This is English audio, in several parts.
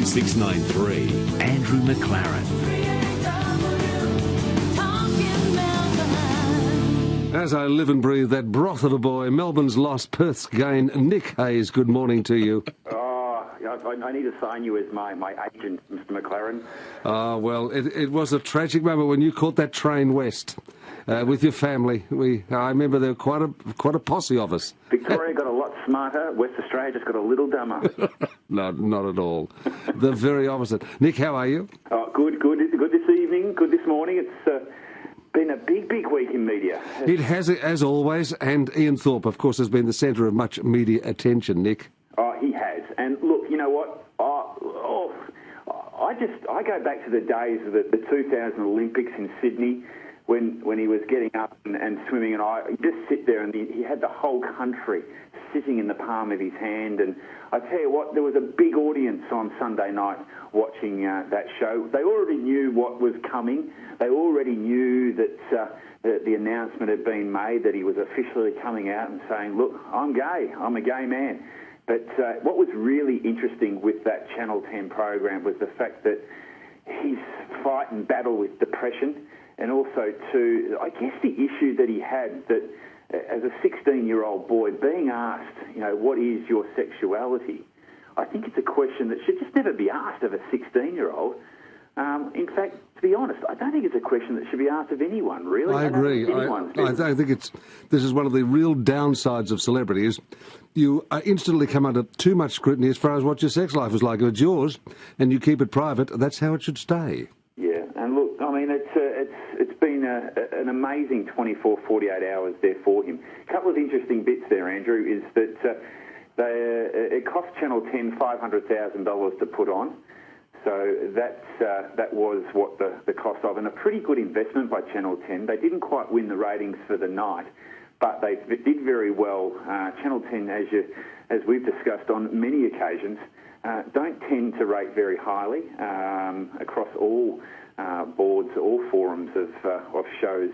693, Andrew Mclaren. As I live and breathe that broth of a boy, Melbourne's lost, Perth's gain. Nick Hayes, good morning to you. I need to sign you as my agent, Mr. McLaren. Well, it was a tragic moment when you caught that train west with your family. I remember there were quite a posse of us. Victoria got a lot smarter. West Australia just got a little dumber. No, not at all. The very opposite. Nick, how are you? Good this evening, good this morning. It's been a big week in media. It has, as always, and Ian Thorpe, of course, has been the centre of much media attention, Nick. He has. And look, you know what? I go back to the days of the 2000 Olympics in Sydney when he was getting up and swimming, and I just sit there and he had the whole country sitting in the palm of his hand. And I tell you what, there was a big audience on Sunday night watching that show. They already knew what was coming. They already knew that the announcement had been made that he was officially coming out and saying, look, I'm gay. I'm a gay man. But what was really interesting with that Channel 10 program was the fact that his fight and battle with depression, and also, too, I guess the issue that he had that as a 16-year-old boy being asked, what is your sexuality? I think it's a question that should just never be asked of a 16-year-old. In fact, to be honest, I don't think it's a question that should be asked of anyone, really. I agree. I think this is one of the real downsides of celebrity is you instantly come under too much scrutiny as far as what your sex life is like. If it's yours and you keep it private, that's how it should stay. Yeah, and look, I mean, it's been an amazing 24, 48 hours there for him. A couple of interesting bits there, Andrew, is that it cost Channel 10 $500,000 to put on. So that was what the cost of, and a pretty good investment by Channel 10. They didn't quite win the ratings for the night, but they did very well. Channel 10, as we've discussed on many occasions, don't tend to rate very highly across all boards, all forums of shows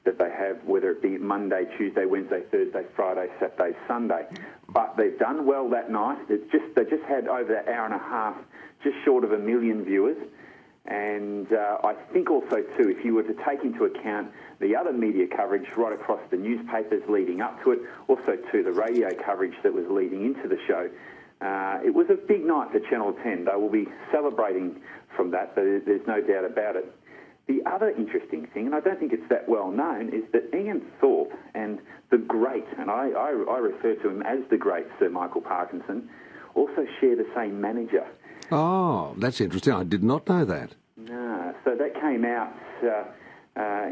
that they have, whether it be Monday, Tuesday, Wednesday, Thursday, Friday, Saturday, Sunday. But they've done well that night. They just had over an hour and a half, just short of 1 million viewers. And I think also, too, if you were to take into account the other media coverage right across the newspapers leading up to it, also, too, the radio coverage that was leading into the show, it was a big night for Channel 10. They will be celebrating from that. There's no doubt about it. The other interesting thing, and I don't think it's that well known, is that Ian Thorpe and the great, and I refer to him as the great Sir Michael Parkinson, also share the same manager. Oh, that's interesting. I did not know that. No, so that came out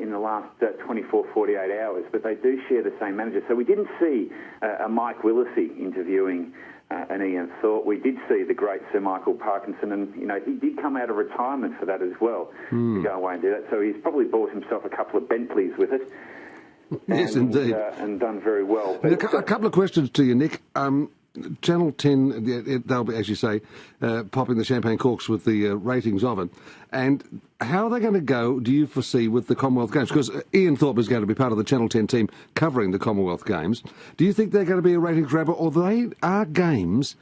in the last 24, 48 hours, but they do share the same manager. So we didn't see a Mike Willesee interviewing an Ian Thorpe. We did see the great Sir Michael Parkinson, and he did come out of retirement for that as well, to go away and do that. So he's probably bought himself a couple of Bentleys with it. Yes, indeed. And done very well. But a couple of questions to you, Nick. Channel 10, they'll be, as you say, popping the champagne corks with the ratings of it. And how are they going to go, do you foresee, with the Commonwealth Games? Because Ian Thorpe is going to be part of the Channel 10 team covering the Commonwealth Games. Do you think they're going to be a ratings grabber, or they are games,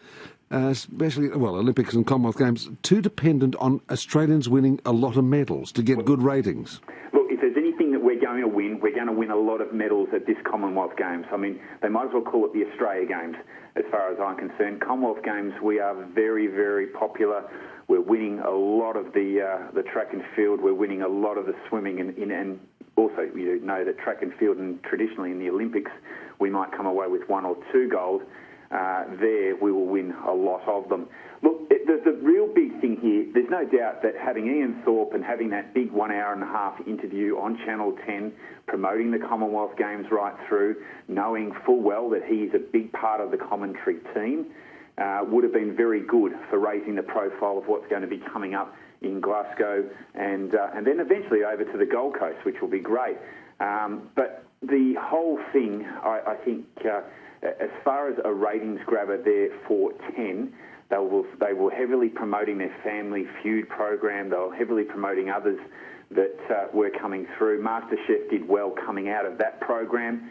especially, Olympics and Commonwealth Games, too dependent on Australians winning a lot of medals to get good ratings? Look, if there's anything that we're going to win a lot of medals at this Commonwealth Games. I mean, they might as well call it the Australia Games, as far as I'm concerned. Commonwealth Games, we are very, very popular. We're winning a lot of the track and field. We're winning a lot of the swimming, and also you know that track and field, and traditionally in the Olympics, we might come away with 1 or 2 gold. There, we will win a lot of them. Look, the real big thing here, there's no doubt that having Ian Thorpe and having that big 1 hour and a half interview on Channel 10, promoting the Commonwealth Games right through, knowing full well that he is a big part of the commentary team, would have been very good for raising the profile of what's going to be coming up in Glasgow and then eventually over to the Gold Coast, which will be great. But the whole thing, I think, as far as a ratings grabber there for 10, they were heavily promoting their Family Feud program. They were heavily promoting others that were coming through. MasterChef did well coming out of that program.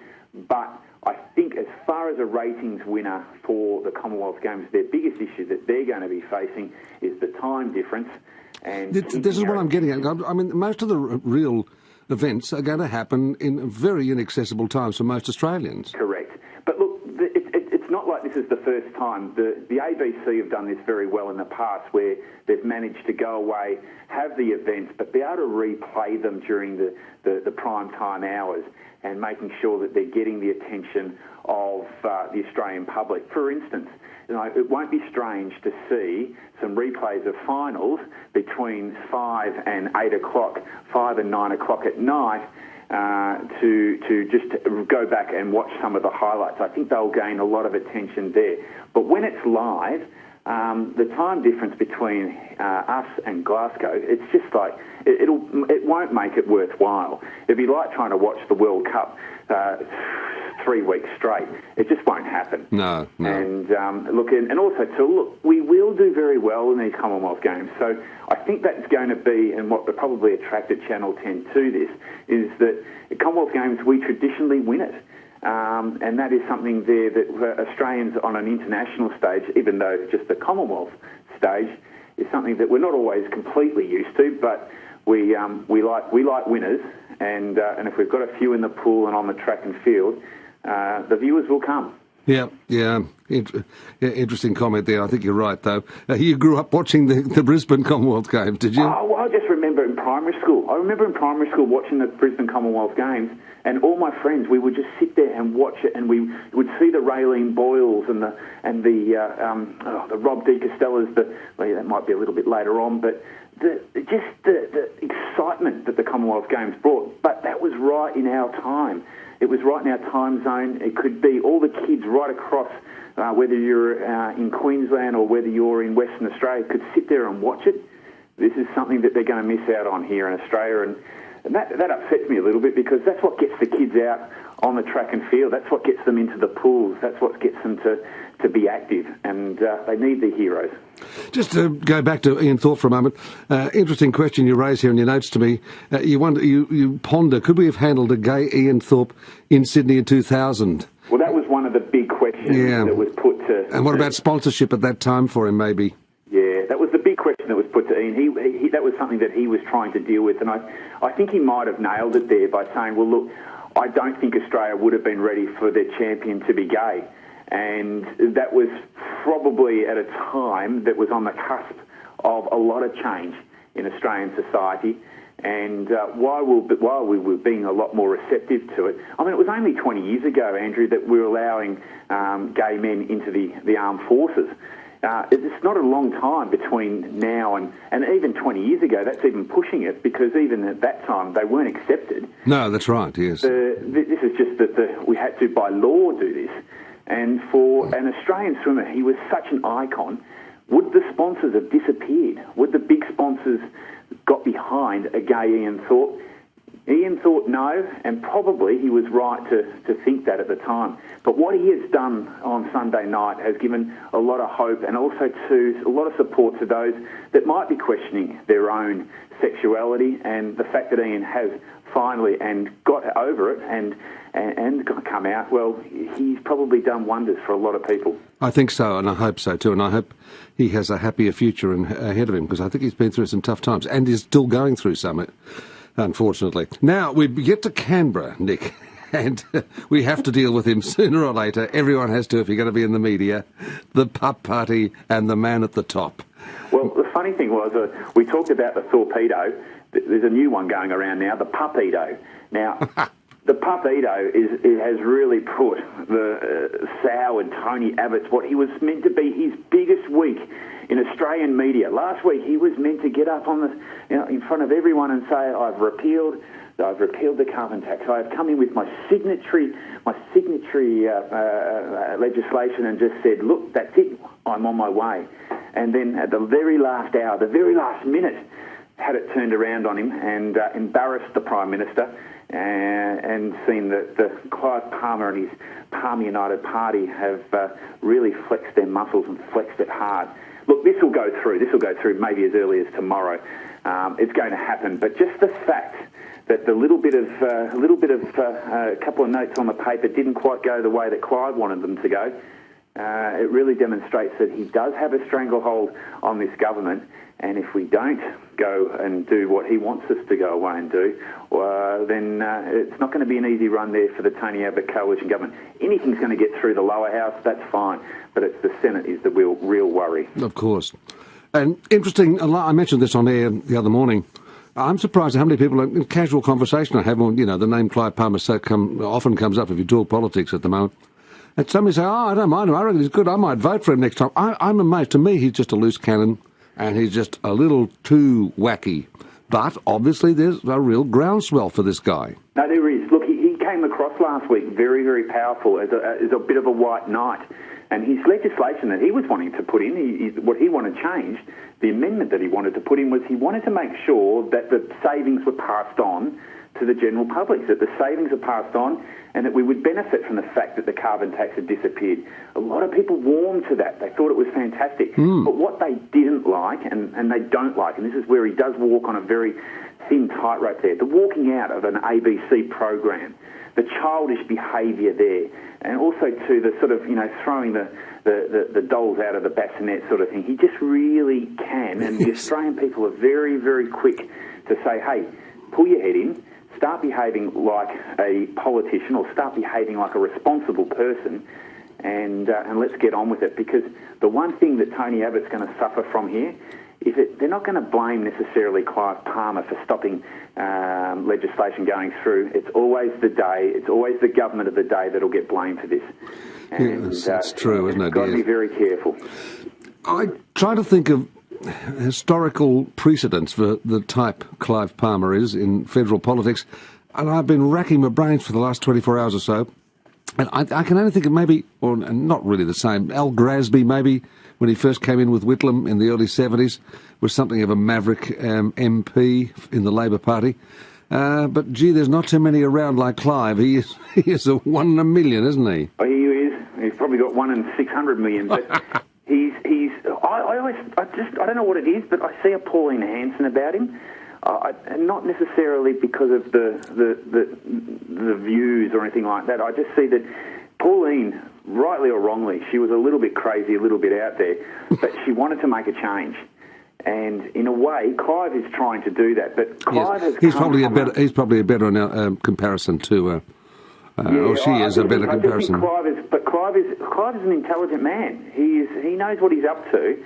But I think as far as a ratings winner for the Commonwealth Games, their biggest issue that they're going to be facing is the time difference. And this is what I'm getting at. I mean, most of the real events are going to happen in very inaccessible times for most Australians. Correct. But look, it's not like this is the first time. The ABC have done this very well in the past, where they've managed to go away, have the events, but be able to replay them during the prime time hours and making sure that they're getting the attention of the Australian public. For instance, it won't be strange to see some replays of finals between 5 and 8 o'clock, 5 and 9 o'clock at night, to just go back and watch some of the highlights. I think they'll gain a lot of attention there. But when it's live, the time difference between us and Glasgow, it's just like, it won't make it worthwhile. It'd be like trying to watch the World Cup 3 weeks straight. It just won't happen. No. And and also too, we will do very well in these Commonwealth Games. So I think that's going to be, and what probably attracted Channel 10 to this, is that the Commonwealth Games, we traditionally win it. And that is something there that Australians on an international stage, even though just the Commonwealth stage, is something that we're not always completely used to, but we like winners, and if we've got a few in the pool and on the track and field, the viewers will come. Yeah. Interesting comment there. I think you're right, though. You grew up watching the Brisbane Commonwealth Games, did you? Oh, well, I just remember in primary school. I remember in primary school watching the Brisbane Commonwealth Games, and all my friends, we would just sit there and watch it, and we would see the Raylene Boyles and the Rob De Castellas. That might be a little bit later on, but the excitement that the Commonwealth Games brought. But that was right in our time. It was right in our time zone. It could be all the kids right across, whether you're in Queensland or whether you're in Western Australia, could sit there and watch it. This is something that they're going to miss out on here in Australia, and that upsets me a little bit, because that's what gets the kids out on the track and field. That's what gets them into the pools. That's what gets them to be active, and they need the heroes. Just to go back to Ian Thorpe for a moment, interesting question you raise here in your notes to me. You ponder, could we have handled a gay Ian Thorpe in Sydney in 2000? Well, that was one of the big questions that was put to... And what about sponsorship at that time for him, maybe? Yeah, that was the big question that was put to Ian. He that was something that he was trying to deal with, and I think he might have nailed it there by saying, well, look, I don't think Australia would have been ready for their champion to be gay. And that was probably at a time that was on the cusp of a lot of change in Australian society. And while we were being a lot more receptive to it, I mean, it was only 20 years ago, Andrew, that we were allowing gay men into the armed forces. It's not a long time between now and even 20 years ago. That's even pushing it, because even at that time they weren't accepted. No, that's right, yes. This is just that we had to, by law, do this. And for an Australian swimmer, he was such an icon. Would the sponsors have disappeared? Would the big sponsors got behind a gay Ian Thorpe? Ian thought no, and probably he was right to think that at the time. But what he has done on Sunday night has given a lot of hope, and also a lot of support to those that might be questioning their own sexuality, and the fact that Ian has finally and got over it and come out, well, he's probably done wonders for a lot of people. I think so, and I hope so too, and I hope he has a happier future ahead of him, because I think he's been through some tough times, and is still going through some, unfortunately. Now, we get to Canberra, Nick, and we have to deal with him sooner or later. Everyone has to if you're going to be in the media. The pup party and the man at the top. Well, the funny thing was, we talked about the torpedo. There's a new one going around now, the pupedo. Now, the pupedo has really put the sow and Tony Abbott's, what he was meant to be his biggest week in Australian media. Last week, he was meant to get up on in front of everyone and say, I've repealed the carbon tax. I have come in with my signatory legislation, and just said, look, that's it, I'm on my way. And then at the very last hour, the very last minute, had it turned around on him and embarrassed the Prime Minister, and seen that Clive Palmer and his Palmer United Party have really flexed their muscles and flexed it hard. Look, this will go through. This will go through maybe as early as tomorrow. It's going to happen. But just the fact that the little bit of a couple of notes on the paper didn't quite go the way that Clive wanted them to go. It really demonstrates that he does have a stranglehold on this government, and if we don't go and do what he wants us to go away and do, then it's not going to be an easy run there for the Tony Abbott coalition government. Anything's going to get through the lower house, that's fine, but it's the Senate is the real worry. Of course. And interesting, I mentioned this on air the other morning. I'm surprised at how many people, in casual conversation I have, the name Clive Palmer often comes up if you talk politics at the moment. And somebody say, I don't mind him, I reckon he's good, I might vote for him next time. I'm amazed. To me, he's just a loose cannon, and he's just a little too wacky. But obviously there's a real groundswell for this guy. No, there is. Look, he came across last week very, very powerful as a bit of a white knight. And his legislation that he was wanting to put in, what he wanted changed, the amendment that he wanted to put in was he wanted to make sure that the savings were passed on to the general public, that the savings are passed on and that we would benefit from the fact that the carbon tax had disappeared. A lot of people warmed to that. They thought it was fantastic. But what they didn't like, and they don't like, and this is where he does walk on a very thin tightrope there, the walking out of an ABC program, the childish behaviour there, and also to the sort of, throwing the dolls out of the bassinet sort of thing. He just really can, and the Australian people are very, very quick to say, hey, pull your head in, start behaving like a politician or start behaving like a responsible person, and let's get on with it. Because the one thing that Tony Abbott's going to suffer from here is that they're not going to blame necessarily Clive Palmer for stopping legislation going through. It's always the government of the day that'll get blamed for this. And, that's true, isn't it? You've got to be very careful. I try to think of historical precedents for the type Clive Palmer is in federal politics, and I've been racking my brains for the last 24 hours or so, and I can only think of maybe, or not really the same, Al Grasby maybe, when he first came in with Whitlam in the early 70s, was something of a maverick MP in the Labor Party. But, gee, there's not too many around like Clive. He is a one in a million, isn't he? Oh, he is. He's probably got 1 in 600 million, but I don't know what it is, but I see a Pauline Hanson about him. Not necessarily because of the views or anything like that. I just see that Pauline, rightly or wrongly, she was a little bit crazy, a little bit out there, but she wanted to make a change. And in a way, Clive is trying to do that. But Clive has he's probably a better comparison to. Or she is a better comparison. Clive is an intelligent man. He knows what he's up to,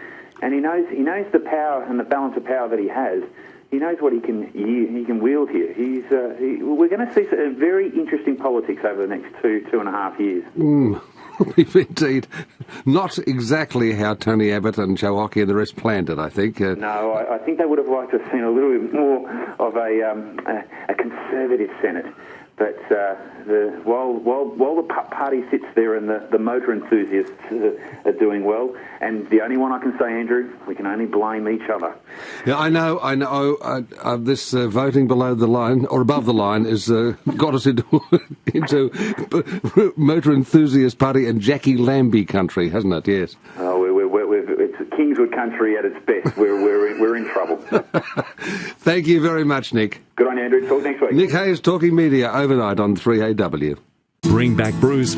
and he knows the power and the balance of power that he has. He knows what he can wield here. We're going to see very interesting politics over the next 2.5 years. Indeed. Not exactly how Tony Abbott and Joe Hockey and the rest planned it, I think. No, I think they would have liked to have seen a little bit more of a conservative Senate. But while the party sits there and the motor enthusiasts are doing well, and the only one I can say, Andrew, we can only blame each other. Yeah, I know. This voting below the line or above the line has got us into motor enthusiast party and Jackie Lambie country, hasn't it? Yes. Oh, it's Kingswood country at its best. We're in trouble. Thank you very much, Nick. Good on you, Andrew. Talk next week. Nick Hayes, Talking Media, overnight on 3AW. Bring back Bruce.